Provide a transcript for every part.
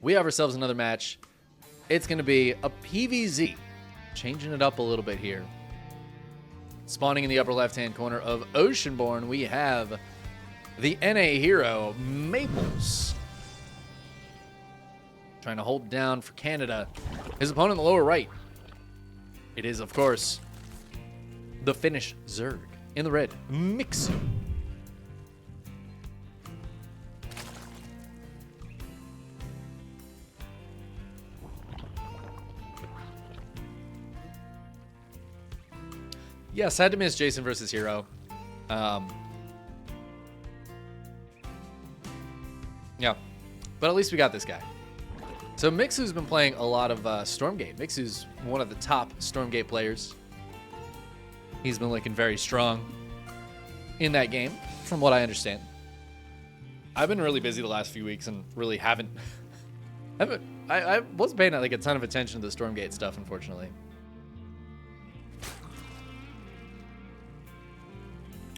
We have ourselves another match. It's going to be a PVZ. Changing it up a little bit here. Spawning in the upper left-hand corner of Oceanborn, we have the NA hero, Maplez. Trying to hold down for Canada. His opponent in the lower right. It is, of course, the Finnish Zerg. In the red, Mixu. Yeah, sad to miss Jason versus Hero. Yeah, but at least we got this guy. So Mixu's been playing a lot of Stormgate. Mixu's one of the top Stormgate players. He's been looking very strong in that game, from what I understand. I've been really busy the last few weeks and really haven't I wasn't paying like a ton of attention to the Stormgate stuff, unfortunately.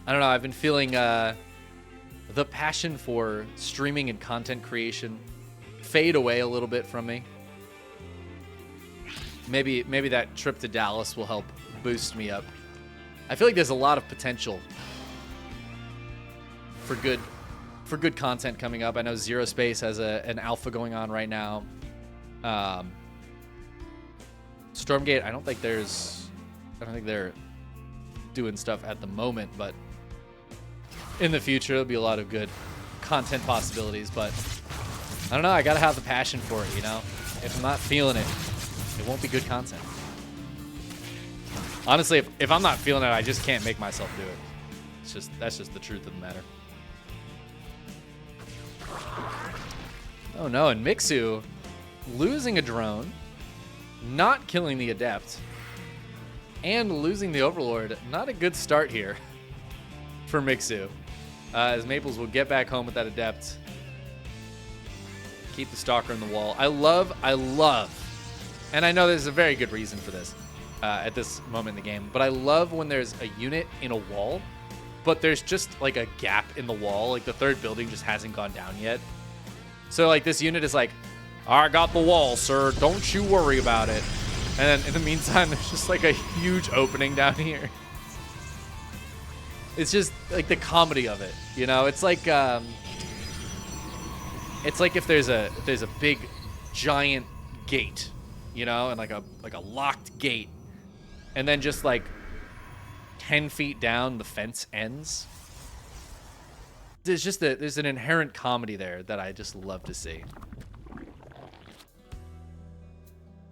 I don't know, I've been feeling the passion for streaming and content creation fade away a little bit from me. Maybe that trip to Dallas will help boost me up. I feel like there's a lot of potential for good content coming up. I know Zero Space has an alpha going on right now. Stormgate, I don't think they're doing stuff at the moment, but in the future there'll be a lot of good content possibilities. But I don't know, I gotta have the passion for it, you know? If I'm not feeling it, it won't be good content. Honestly, if I'm not feeling it, I just can't make myself do it. That's just the truth of the matter. Oh no, and Mixu losing a drone, not killing the Adept, and losing the Overlord. Not a good start here for Mixu. As Maplez will get back home with that Adept. Keep the Stalker in the wall. I love, and I know there's a very good reason for this at this moment in the game, but I love when there's a unit in a wall, but there's just like a gap in the wall, like the third building just hasn't gone down yet. So like this unit is like, I got the wall, sir, don't you worry about it. And then in the meantime, there's just like a huge opening down here. It's just like the comedy of it, you know? It's like if there's a big giant gate, you know, and like a locked gate, and then just like 10 feet down the fence ends. There's an inherent comedy there that I just love to see.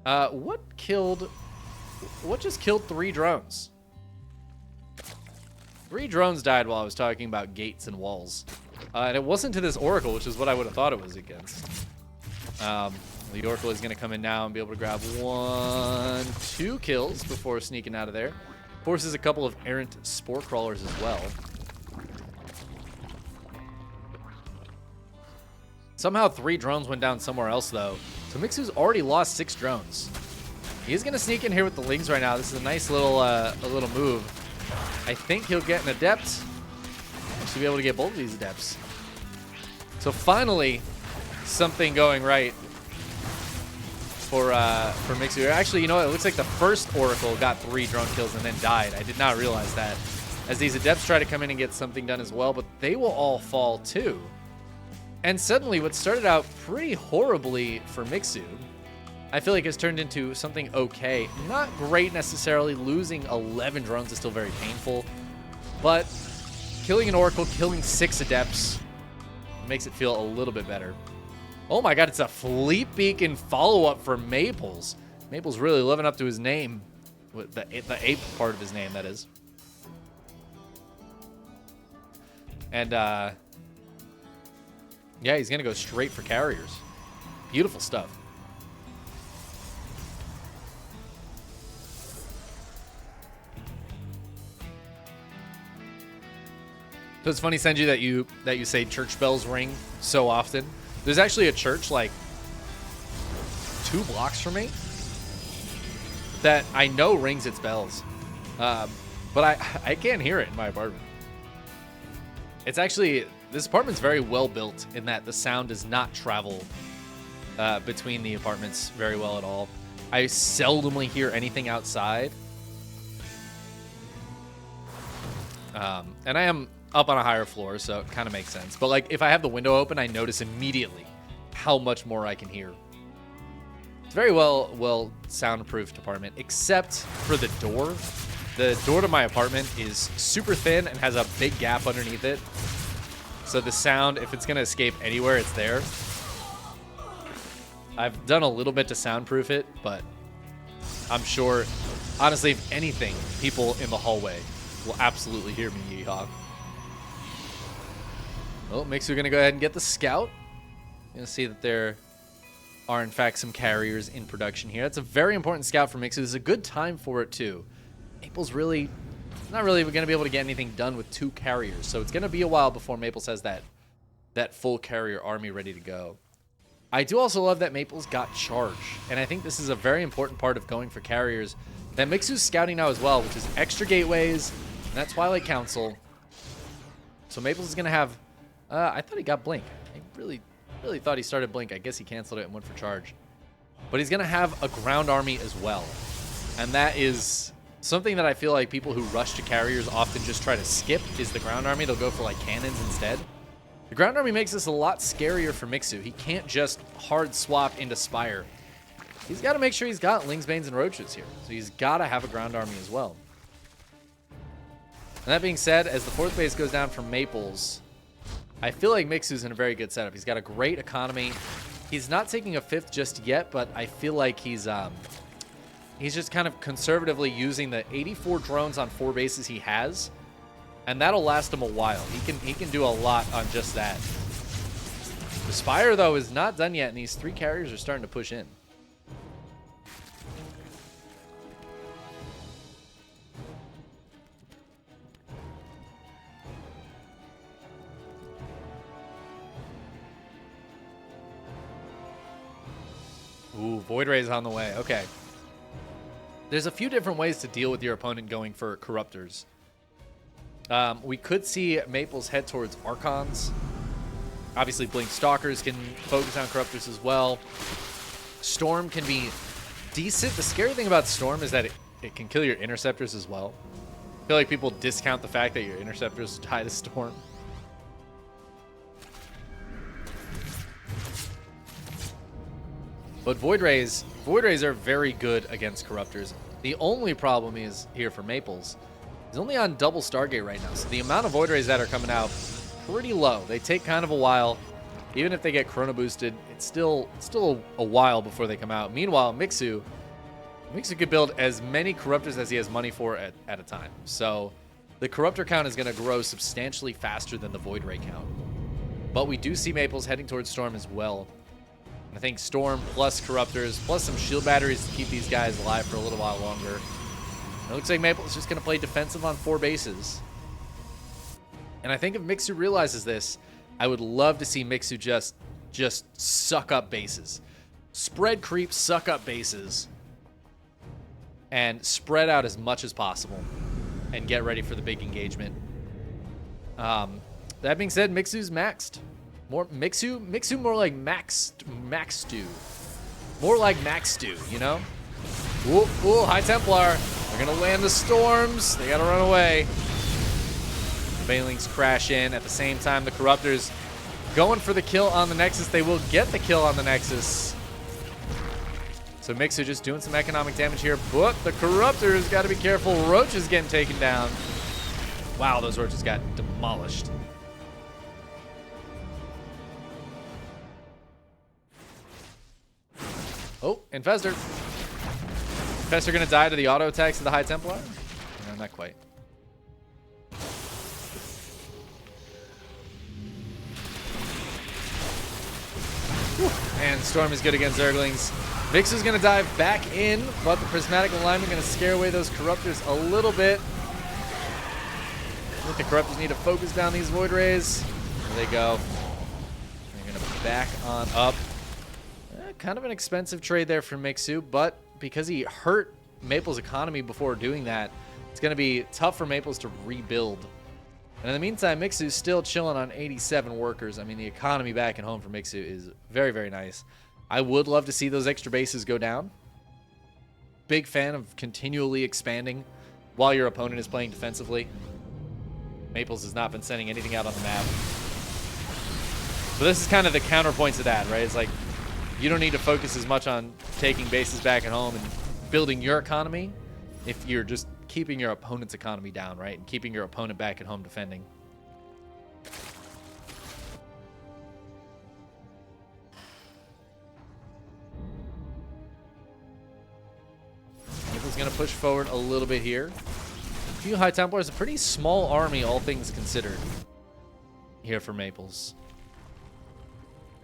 What just killed 3 drones? 3 drones died while I was talking about gates and walls. And it wasn't to this Oracle, which is what I would have thought it was against. The Oracle is going to come in now and be able to grab 2 kills before sneaking out of there. Forces a couple of errant Spore Crawlers as well. Somehow 3 drones went down somewhere else, though. So Mixu's already lost 6 drones. He's going to sneak in here with the Lings right now. This is a nice little move. I think he'll get an Adept. Should be able to get both of these Adepts. So finally, something going right for Mixu. Actually, you know what? It looks like the first Oracle got 3 drone kills and then died. I did not realize that. As these Adepts try to come in and get something done as well, but they will all fall too. And suddenly, what started out pretty horribly for Mixu, I feel like has turned into something okay. Not great necessarily. Losing 11 drones is still very painful. But killing an Oracle, killing 6 Adepts makes it feel a little bit better. Oh my god, it's a Fleet Beacon follow-up for Maplez. Maplez really living up to his name. The ape part of his name, that is. And, yeah, he's going to go straight for carriers. Beautiful stuff. So it's funny, Senji, that you say church bells ring so often. There's actually a church like 2 blocks from me that I know rings its bells, but I can't hear it in my apartment. It's actually, this apartment's very well built in that the sound does not travel between the apartments very well at all. I seldomly hear anything outside. And I am up on a higher floor, so it kind of makes sense. But like if I have the window open, I notice immediately how much more I can hear. It's very well soundproofed apartment, except for the door. The door to my apartment is super thin and has a big gap underneath it. So the sound, if it's going to escape anywhere, it's there. I've done a little bit to soundproof it, but I'm sure, honestly, if anything, people in the hallway will absolutely hear me yeehaw. Oh, Mixu going to go ahead and get the scout. You're going to see that there are, in fact, some carriers in production here. That's a very important scout for Mixu. This is a good time for it, too. Maple's really not really going to be able to get anything done with 2 carriers, so it's going to be a while before Maples has that full carrier army ready to go. I do also love that Maples got charge, and I think this is a very important part of going for carriers that Mixu's scouting now as well, which is extra gateways, and that Twilight Council. So Maples is going to have... I thought he got Blink. I really thought he started Blink. I guess he canceled it and went for charge. But he's going to have a ground army as well, and that is... something that I feel like people who rush to carriers often just try to skip is the ground army. They'll go for like cannons instead. The ground army makes this a lot scarier for Mixu. He can't just hard swap into Spire. He's got to make sure he's got Lings, Banes, and Roaches here. So he's got to have a ground army as well. And that being said, as the 4th base goes down from Maples, I feel like Mixu's in a very good setup. He's got a great economy. He's not taking a 5th just yet, but I feel like he's just kind of conservatively using the 84 drones on 4 bases he has, and that'll last him a while. He can do a lot on just that. The Spire, though, is not done yet, and these 3 carriers are starting to push in. Ooh, Void Ray is on the way. Okay. There's a few different ways to deal with your opponent going for Corruptors. We could see Maples head towards Archons. Obviously, Blink Stalkers can focus on Corruptors as well. Storm can be decent. The scary thing about Storm is that it can kill your Interceptors as well. I feel like people discount the fact that your Interceptors die to Storm. But Void Rays are very good against Corruptors. The only problem is here for Maples. He's only on double Stargate right now, so the amount of Void Rays that are coming out pretty low. They take kind of a while. Even if they get Chrono boosted, it's still a while before they come out. Meanwhile, Mixu could build as many Corruptors as he has money for at a time. So the Corruptor count is going to grow substantially faster than the Void Ray count. But we do see Maples heading towards Storm as well. I think Storm plus Corruptors plus some shield batteries to keep these guys alive for a little while longer. It looks like Maples is just going to play defensive on 4 bases. And I think if Mixu realizes this, I would love to see Mixu just suck up bases. Spread creep, suck up bases, and spread out as much as possible and get ready for the big engagement. That being said, Mixu's maxed. Mixu more like Max Stew. More like Max Stew, you know? Ooh, High Templar. They're going to land the storms. They got to run away. Banelings crash in. At the same time, the Corruptors going for the kill on the Nexus. They will get the kill on the Nexus. So Mixu just doing some economic damage here, but the Corruptors got to be careful. Roach is getting taken down. Wow, those Roaches got demolished. Oh, Infestor. Infestor gonna die to the auto attacks of the High Templar? No, not quite. Whew. And Storm is good against Zerglings. Mixu's gonna dive back in, but the Prismatic Alignment gonna scare away those Corruptors a little bit. I think the Corruptors need to focus down these Void Rays. There they go. They're gonna back on up. Kind of an expensive trade there for Mixu, but because he hurt Maple's economy before doing that, it's going to be tough for Maples to rebuild. And in the meantime, Mixu's still chilling on 87 workers. I mean, the economy back at home for Mixu is very, very nice. I would love to see those extra bases go down. Big fan of continually expanding while your opponent is playing defensively. Maplez has not been sending anything out on the map. But this is kind of the counterpoint to that, right? It's like, you don't need to focus as much on taking bases back at home and building your economy if you're just keeping your opponent's economy down, right? And keeping your opponent back at home defending. Maplez going to push forward a little bit here. A few High Templars, a pretty small army, all things considered, here for Maplez.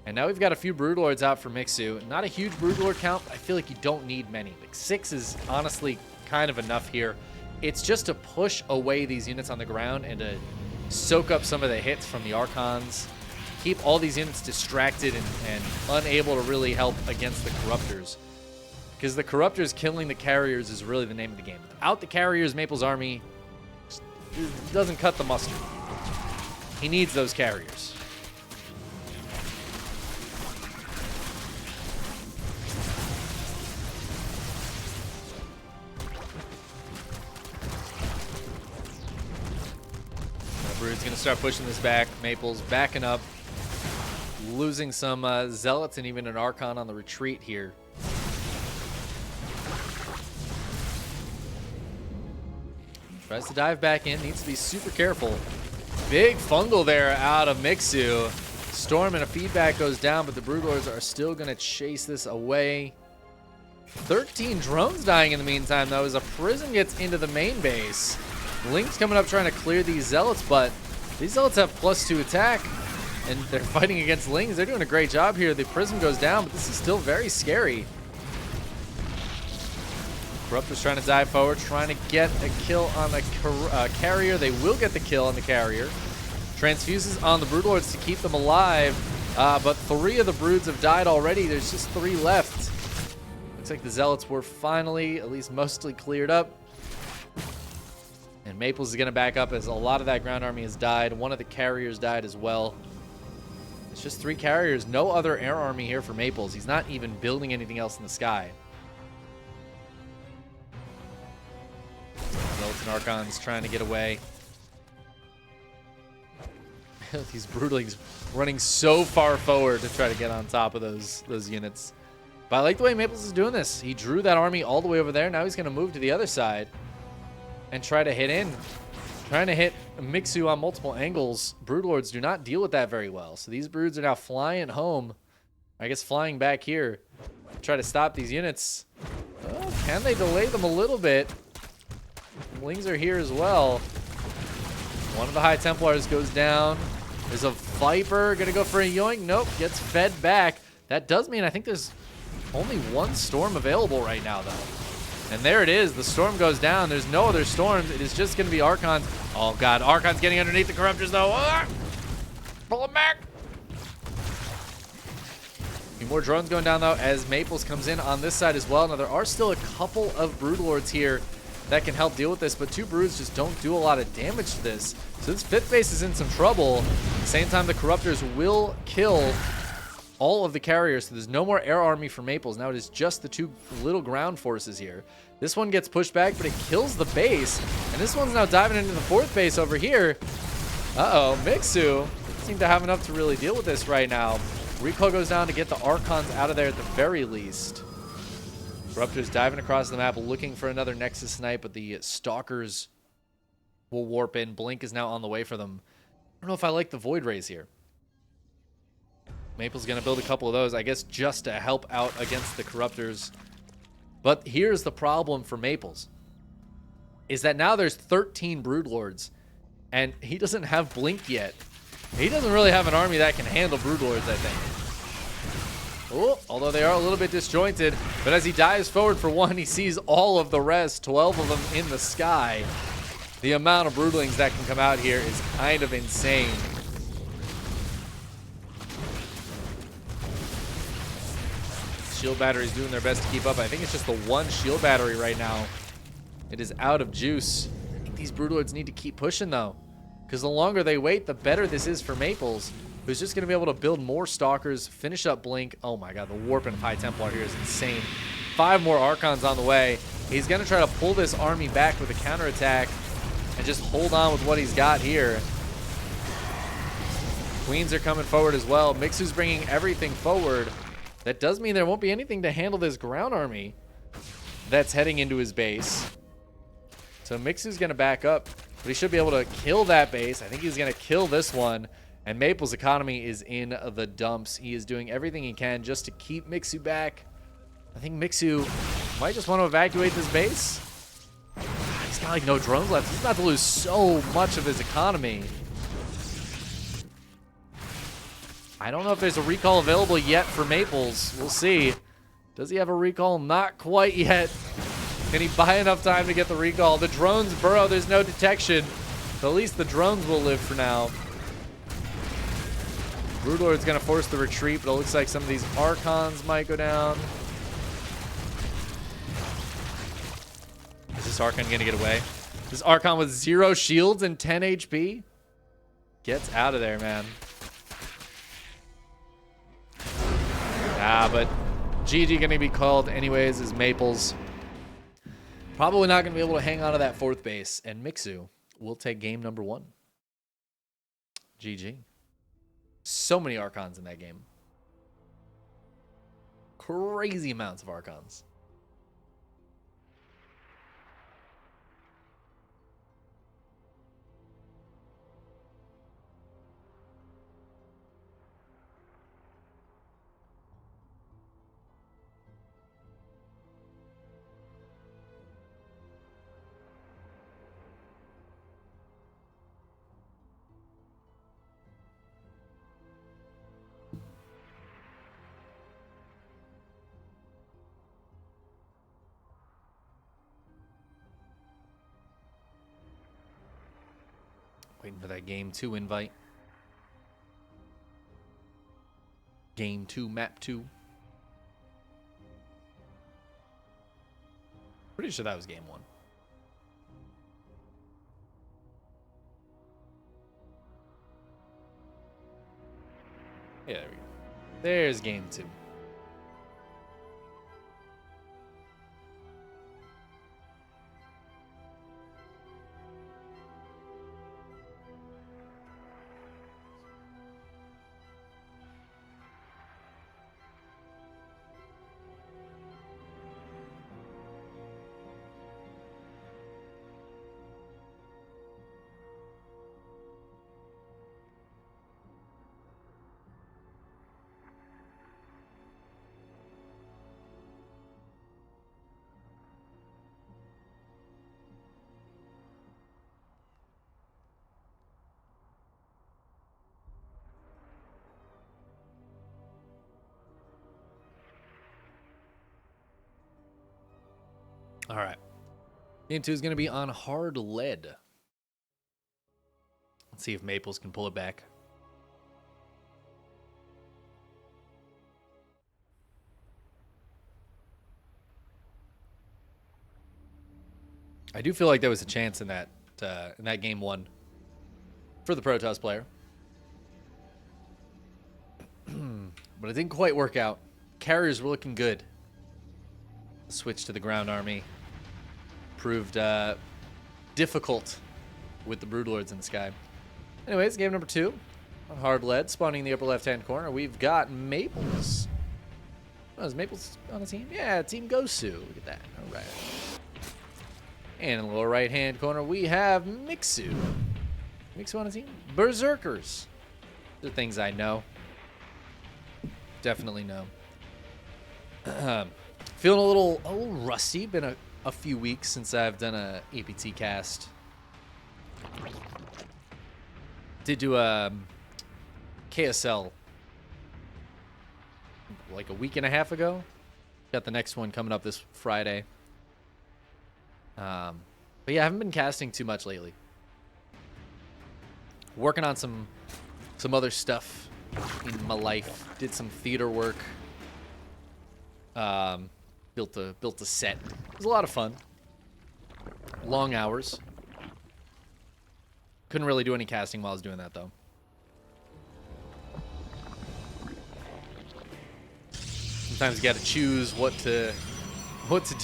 And now we've got a few Broodlords out for Mixu. Not a huge Broodlord count, but I feel like you don't need many. Like 6 is honestly kind of enough here. It's just to push away these units on the ground and to soak up some of the hits from the Archons. Keep all these units distracted and unable to really help against the Corruptors. Because the Corruptors killing the Carriers is really the name of the game. Without the Carriers, Maplez army doesn't cut the mustard. He needs those Carriers. Brood's going to start pushing this back. Maplez backing up. Losing some Zealots and even an Archon on the retreat here. Tries to dive back in. Needs to be super careful. Big fungal there out of Mixu. Storm and a feedback goes down, but the Broodlords are still going to chase this away. 13 drones dying in the meantime, though, as a Prism gets into the main base. Link's coming up trying to clear these Zealots, but these Zealots have +2 attack, and they're fighting against Lings. They're doing a great job here. The Prism goes down, but this is still very scary. Corruptor's trying to dive forward, trying to get a kill on the Carrier. They will get the kill on the Carrier. Transfuses on the Broodlords to keep them alive, but 3 of the Broods have died already. There's just 3 left. Looks like the Zealots were finally, at least mostly, cleared up. And Maplez is going to back up as a lot of that ground army has died. One of the Carriers died as well. It's just 3 Carriers. No other air army here for Maplez. He's not even building anything else in the sky. Zealots and Archons trying to get away. These Broodlings running so far forward to try to get on top of those units. But I like the way Maplez is doing this. He drew that army all the way over there. Now he's going to move to the other side and try to hit in. Trying to hit Mixu on multiple angles. Broodlords do not deal with that very well. So these Broods are now flying home. I guess flying back here. Try to stop these units. Oh, can they delay them a little bit? Lings are here as well. One of the High Templars goes down. There's a Viper. Gonna go for a yoink. Nope. Gets fed back. That does mean I think there's only 1 Storm available right now, though. And there it is. The Storm goes down. There's no other Storms. It is just going to be Archons. Oh, God. Archon's getting underneath the Corruptors, though. Ah! Pull him back. A few more drones going down, though, as Maplez comes in on this side as well. Now, there are still a couple of Broodlords here that can help deal with this, but 2 Broods just don't do a lot of damage to this. So this 5th base is in some trouble. At the same time, the Corruptors will kill all of the Carriers, so there's no more air army for Maplez. Now it is just the 2 little ground forces here. This one gets pushed back, but it kills the base. And this one's now diving into the 4th base over here. Uh-oh, Mixu doesn't seem to have enough to really deal with this right now. Recoil goes down to get the Archons out of there at the very least. Corruptors diving across the map, looking for another Nexus snipe, but the Stalkers will warp in. Blink is now on the way for them. I don't know if I like the Void Rays here. Maplez going to build a couple of those, I guess, just to help out against the Corruptors. But here's the problem for Maplez, is that now there's 13 Broodlords, and he doesn't have Blink yet. He doesn't really have an army that can handle Broodlords, I think. Oh, although they are a little bit disjointed. But as he dives forward for 1, he sees all of the rest, 12 of them in the sky. The amount of Broodlings that can come out here is kind of insane. Shield battery's doing their best to keep up. I think it's just the 1 shield battery right now. It is out of juice. I think these Broodlords need to keep pushing, though, because the longer they wait, the better this is for Maplez. who's just going to be able to build more Stalkers, finish up Blink. Oh my god, the Warp and High Templar here is insane. 5 more Archons on the way. He's going to try to pull this army back with a counterattack and just hold on with what he's got here. Queens are coming forward as well. Mixu's bringing everything forward. That does mean there won't be anything to handle this ground army that's heading into his base. So Mixu's going to back up, but he should be able to kill that base. I think he's going to kill this one. And Maple's economy is in the dumps. He is doing everything he can just to keep Mixu back. I think Mixu might just want to evacuate this base. He's got like no drones left. He's about to lose so much of his economy. I don't know if there's a recall available yet for Maples. We'll see. Does he have a recall? Not quite yet. Can he buy enough time to get the recall? The drones burrow. There's no detection. But at least the drones will live for now. Broodlord's going to force the retreat, but it looks like some of these Archons might go down. Is this Archon going to get away? This Archon with 0 shields and 10 HP? Gets out of there, man. But GG going to be called anyways as Maples. Probably not going to be able to hang on to that 4th base. And Mixu will take game number 1. GG. So many Archons in that game. Crazy amounts of Archons. Waiting for that game 2 invite. Game 2, map 2. Pretty sure that was game 1. Yeah, there we go. There's game 2. All right. Game 2 is going to be on hard lead. Let's see if Maples can pull it back. I do feel like there was a chance in that game 1 for the Protoss player. But it didn't quite work out. Carriers were looking good. Switch to the ground army proved difficult with the Broodlords in the sky. Anyways, game number 2 on hard lead, spawning in the upper left-hand corner. We've got Maples. Oh, is Maples on the team? Yeah, Team Gosu. Look at that. All right. And in the lower right-hand corner, we have Mixu. Mixu on the team? Berserkers. The things I know. Definitely know. Feeling a little rusty. Been a few weeks since I've done a APT cast. Did do a KSL like a week and a half ago. Got the next one coming up this Friday. But yeah, I haven't been casting too much lately. Working on some other stuff in my life. Did some theater work. Built a set. It was a lot of fun. Long hours. Couldn't really do any casting while I was doing that though. Sometimes you got to choose what to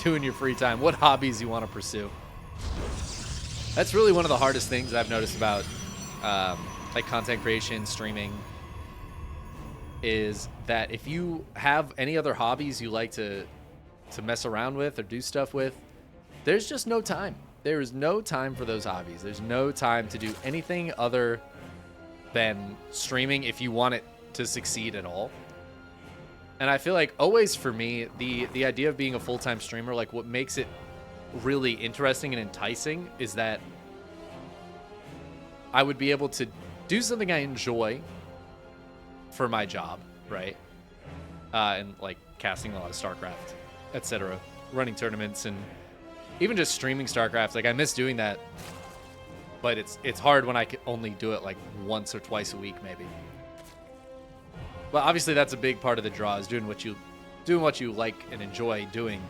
do in your free time, what hobbies you want to pursue. That's really one of the hardest things I've noticed about like content creation, streaming, is that if you have any other hobbies you like to mess around with or do stuff with, there's just no time. There is no time for those hobbies. There's no time to do anything other than streaming if you want it to succeed at all. And I feel like always for me, the idea of being a full-time streamer, like what makes it really interesting and enticing is that I would be able to do something I enjoy for my job, right? And like casting a lot of StarCraft, etc., running tournaments, and even just streaming StarCraft. Like I miss doing that, but it's hard when I can only do it like once or twice a week, maybe. But obviously that's a big part of the draw, is doing what you like and enjoy doing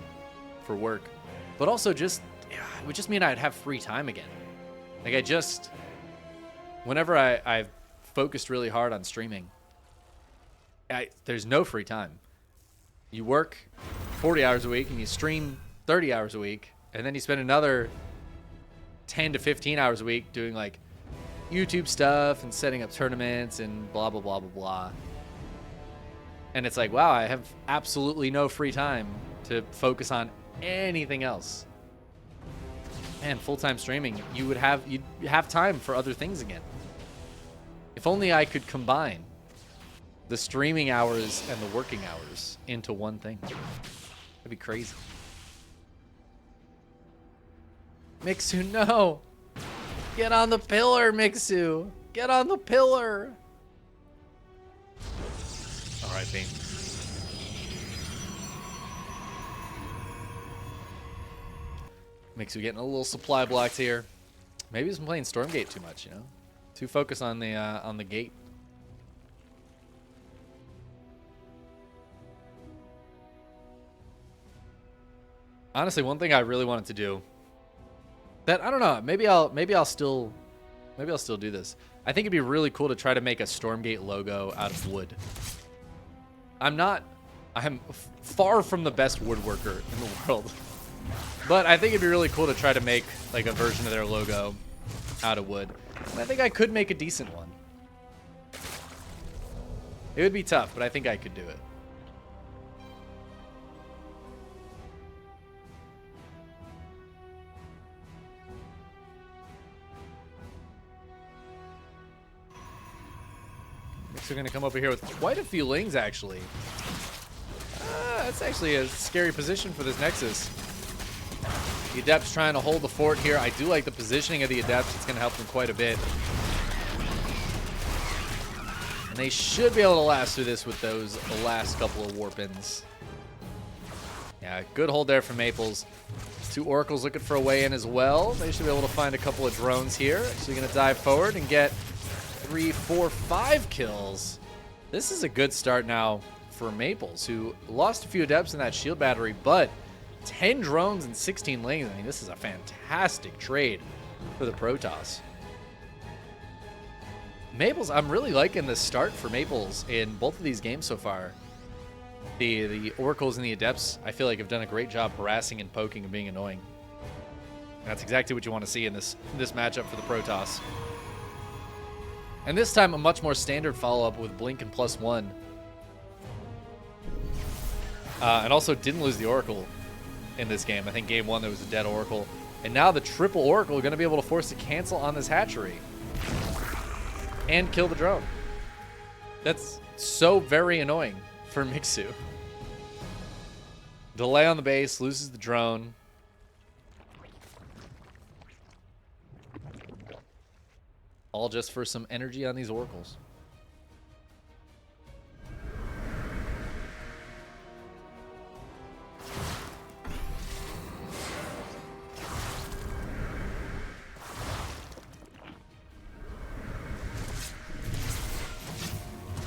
for work. But also just, it would just mean I'd have free time again. Like whenever I've focused really hard on streaming, there's no free time. You work 40 hours a week and you stream 30 hours a week, and then you spend another 10 to 15 hours a week doing like YouTube stuff and setting up tournaments and blah, blah, blah, blah, blah. And it's like, wow, I have absolutely no free time to focus on anything else. Man, full-time streaming, you'd have time for other things again. If only I could combine the streaming hours and the working hours into one thing. That'd be crazy. Mixu, no! Get on the pillar, Mixu! Get on the pillar! Alright, Beam. Mixu getting a little supply blocked here. Maybe he's been playing Stormgate too much, you know? Too focused on the gate. Honestly, one thing I really wanted to do, that I don't know, maybe I'll still do this. I think it'd be really cool to try to make a Stormgate logo out of wood. I'm far from the best woodworker in the world, but I think it'd be really cool to try to make like a version of their logo out of wood. And I think I could make a decent one. It would be tough, but I think I could do it. We're going to come over here with quite a few lings, actually. That's actually a scary position for this Nexus. The Adept's trying to hold the fort here. I do like the positioning of the Adepts. It's going to help them quite a bit. And they should be able to last through this with those last couple of warp-ins. Yeah, good hold there from Maplez. Two Oracles looking for a way in as well. They should be able to find a couple of drones here. Actually going to dive forward and get 3, 4, 5 kills. This is a good start now for Maplez, who lost a few Adepts in that shield battery, but 10 drones and 16 lanes. I mean, this is a fantastic trade for the Protoss. Maplez, I'm really liking the start for Maplez in both of these games so far. The Oracles and the Adepts, I feel like, have done a great job harassing and poking and being annoying. And that's exactly what you want to see in this matchup for the Protoss. And this time, a much more standard follow-up with Blink and +1. And also didn't lose the Oracle in this game. I think game 1 there was a dead Oracle. And now the triple Oracle are going to be able to force to cancel on this hatchery. And kill the drone. That's so very annoying for Mixu. Delay on the base, loses the drone. All just for some energy on these Oracles.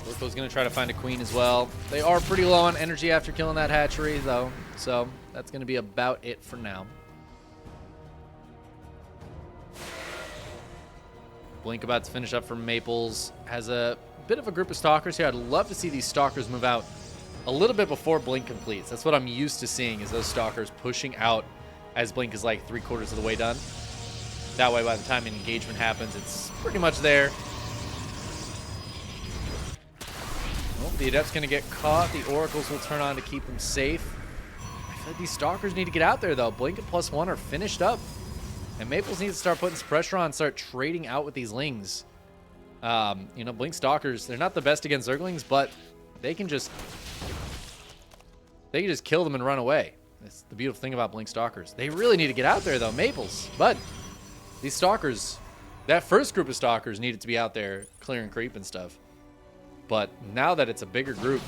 Oracle's going to try to find a queen as well. They are pretty low on energy after killing that hatchery, though. So that's going to be about it for now. Blink about to finish up for Maplez. Has a bit of a group of Stalkers here. I'd love to see these Stalkers move out a little bit before Blink completes. That's what I'm used to seeing, is those Stalkers pushing out as Blink is like 3/4 of the way done. That way, by the time an engagement happens, it's pretty much there. Well, the Adept's going to get caught. The Oracles will turn on to keep him safe. I feel like these Stalkers need to get out there, though. Blink and +1 are finished up. And Maplez needs to start putting some pressure on, start trading out with these Lings. You know, Blink Stalkers, they're not the best against Zerglings, but they can just kill them and run away. That's the beautiful thing about Blink Stalkers. They really need to get out there, though. Maplez. But these Stalkers, that first group of Stalkers needed to be out there clearing creep and stuff. But now that it's a bigger group,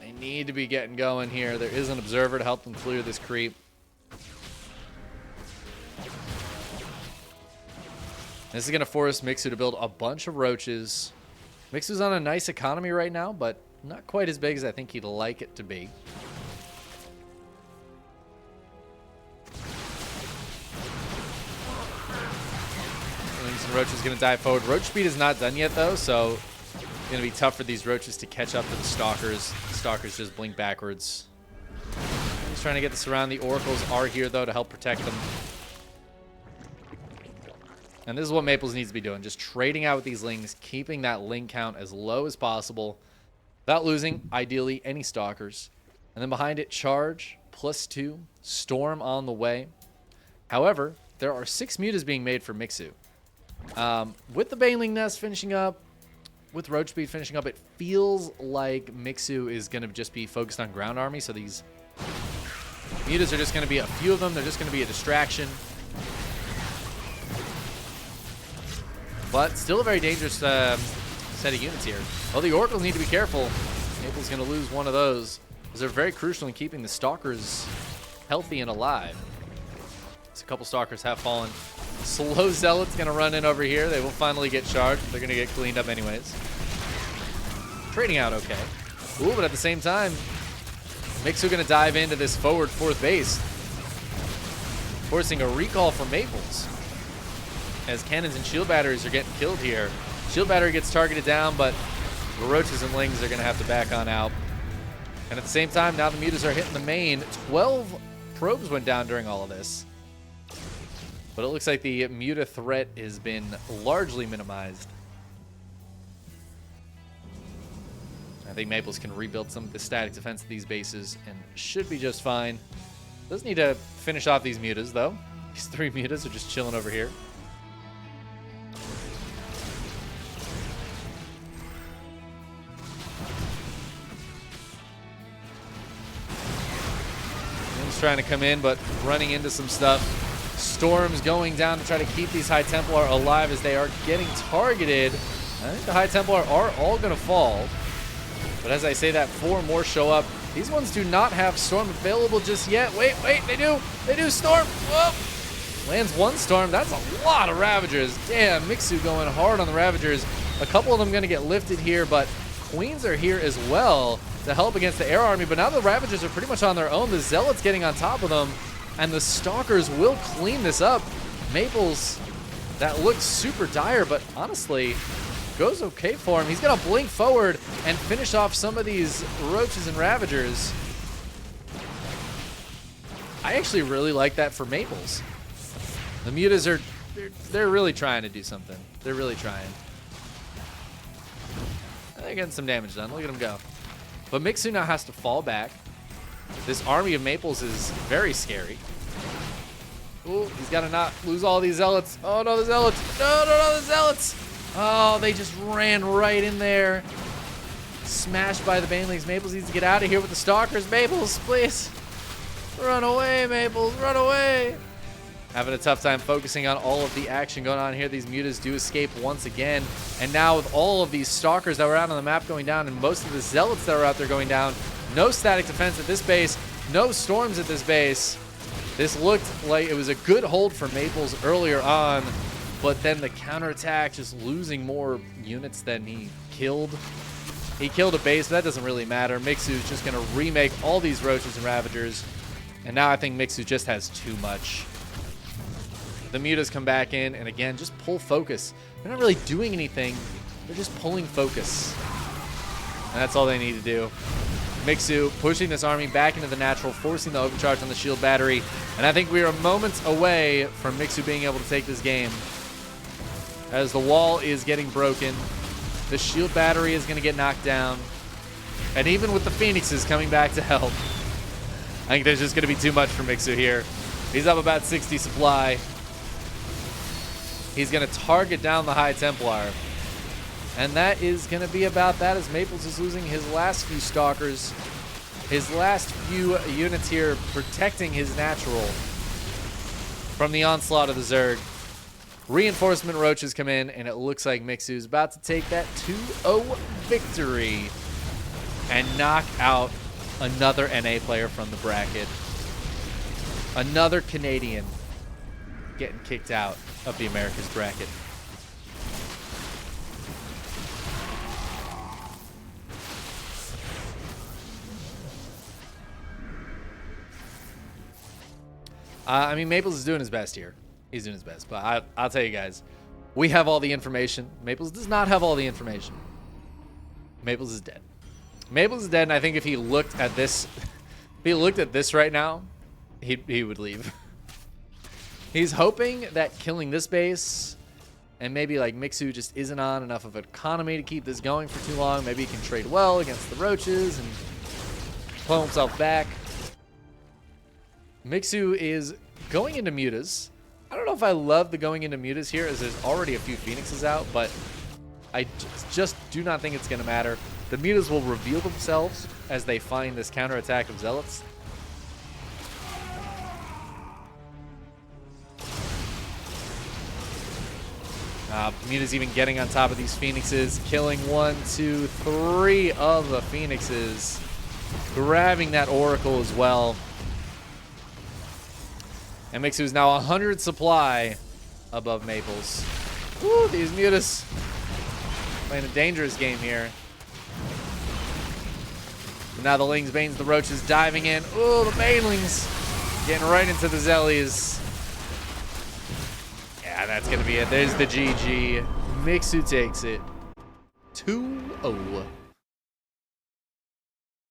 they need to be getting going here. There is an Observer to help them clear this creep. This is going to force Mixu to build a bunch of roaches. Mixu's on a nice economy right now, but not quite as big as I think he'd like it to be. And Roach is going to dive forward. Roach speed is not done yet, though, so it's going to be tough for these Roaches to catch up to the Stalkers. The Stalkers just blink backwards. He's trying to get this around. The Oracles are here, though, to help protect them. And this is what Maplez needs to be doing. Just trading out with these Lings, keeping that Ling count as low as possible without losing, ideally, any Stalkers. And then behind it, Charge, +2, Storm on the way. However, there are 6 mutas being made for Mixu. With the Baneling Nest finishing up, with Roach Speed finishing up, it feels like Mixu is going to just be focused on Ground Army. So these mutas are just going to be a few of them. They're just going to be a distraction. But still a very dangerous set of units here. Oh, the Oracles need to be careful. Maple's going to lose one of those, because they're very crucial in keeping the Stalkers healthy and alive. So a couple Stalkers have fallen. Slow Zealot's going to run in over here. They will finally get charged. They're going to get cleaned up anyways. Trading out okay. Ooh, but at the same time, Mixu going to dive into this forward 4th base, forcing a recall from Maplez. As cannons and shield batteries are getting killed here. Shield battery gets targeted down, but the Roaches and Lings are going to have to back on out. And at the same time, now the mutas are hitting the main. 12 probes went down during all of this. But it looks like the muta threat has been largely minimized. I think Maplez can rebuild some of the static defense of these bases and should be just fine. Does need to finish off these mutas, though. These 3 mutas are just chilling over here. Trying to come in, but running into some stuff. Storms going down to try to keep these High Templar alive as they are getting targeted. I think the High Templar are all going to fall. But as I say that, 4 more show up. These ones do not have Storm available just yet. Wait, they do. They do. Storm. Whoa. Lands 1 Storm. That's a lot of Ravagers. Damn, Mixu going hard on the Ravagers. A couple of them going to get lifted here, but Queens are here as well to help against the air army, but now the Ravagers are pretty much on their own. The Zealots getting on top of them, and the Stalkers will clean this up. Maplez, that looks super dire, but honestly, goes okay for him. He's going to blink forward and finish off some of these Roaches and Ravagers. I actually really like that for Maplez. The mutas are, they're really trying to do something. They're really trying. They're getting some damage done. Look at them go. But Mixu now has to fall back. This army of Maplez is very scary. Ooh, he's got to not lose all these Zealots. Oh, no, the Zealots. No, the Zealots. Oh, they just ran right in there. Smashed by the Banelings. Maplez needs to get out of here with the Stalkers. Maplez, please. Run away, Maplez. Run away. Having a tough time focusing on all of the action going on here. These mutas do escape once again. And now with all of these Stalkers that were out on the map going down and most of the Zealots that were out there going down, no static defense at this base, no Storms at this base. This looked like it was a good hold for Maplez earlier on, but then the counterattack just losing more units than he killed. He killed a base, but that doesn't really matter. Mixu's just going to remake all these Roaches and Ravagers. And now I think Mixu just has too much. The mutas come back in, and again, just pull focus. They're not really doing anything. They're just pulling focus. And that's all they need to do. Mixu pushing this army back into the natural, forcing the overcharge on the shield battery. And I think we are moments away from Mixu being able to take this game. As the wall is getting broken, the shield battery is going to get knocked down. And even with the Phoenixes coming back to help, I think there's just going to be too much for Mixu here. He's up about 60 supply. He's going to target down the High Templar. And that is going to be about that, as Maplez is losing his last few Stalkers. His last few units here protecting his natural from the onslaught of the Zerg. Reinforcement Roaches come in, and it looks like Mixu is about to take that 2-0 victory and knock out another NA player from the bracket. Another Canadian getting kicked out of the Americas bracket. I mean, Maplez is doing his best here. He's doing his best. But I'll tell you guys, we have all the information. Maplez does not have all the information. Maplez is dead. Maplez is dead, and I think if he looked at this, right now, he would leave. He's hoping that killing this base and maybe like Mixu just isn't on enough of an economy to keep this going for too long. Maybe he can trade well against the Roaches and pull himself back. Mixu is going into mutas. I don't know if I love the going into mutas here, as there's already a few Phoenixes out, but I just do not think it's going to matter. The mutas will reveal themselves as they find this counterattack of Zealots. Mutas even getting on top of these Phoenixes, killing 1, 2, 3 of the Phoenixes, grabbing that Oracle as well. And Mixu is now 100 supply above Maplez. Woo, these mutas playing a dangerous game here. Now the Lings, Banes, the Roaches diving in. Ooh, the Banelings getting right into the Zellies. Yeah, that's going to be it. There's the GG. Mixu takes it 2-0.